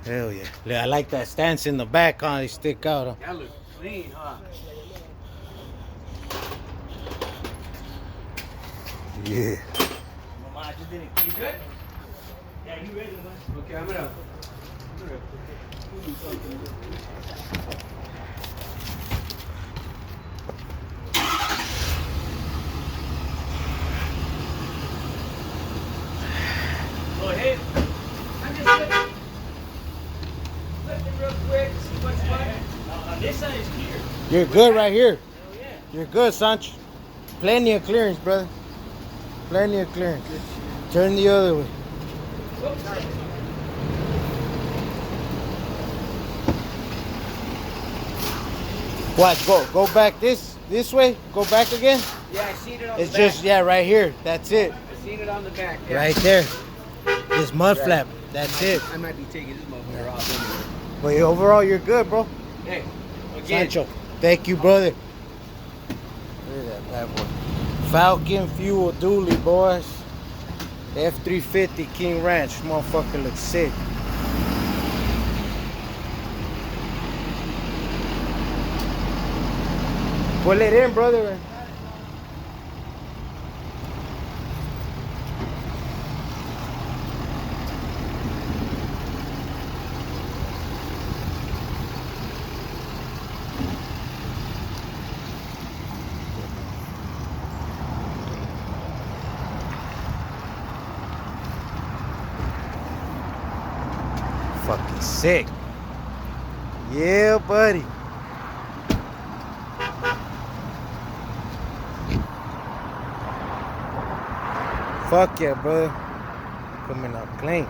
Hell yeah. Yeah, I like that stance in the back, huh? They stick out, huh? That looks clean, huh? Yeah. Mama, I just didn't. You good? Yeah, you ready, man? Okay, I'm gonna do something. Go ahead. I'm just lifting real quick, see what's what. On this side is clear. You're good right here. Hell yeah. You're good, Sancho. Plenty of clearance, brother. Plenty of clearance. Turn the other way. Whoops. Watch, go back this way. Go back again. Yeah, I seen it on It's the back. just, yeah, right here. That's it. I seen it on the back. Yeah. Right there. This mud Right. flap. That's it. I might be taking this motherfucker off anyway. But overall, you're good, bro. Hey, again. Sancho, thank you, brother. Look at that bad boy. Falcon Fuel Dually, boys. F350 King Ranch. This motherfucker looks sick. Pull it in, brother. Fucking sick. Yeah, buddy. Fuck yeah, brother. Coming up clean.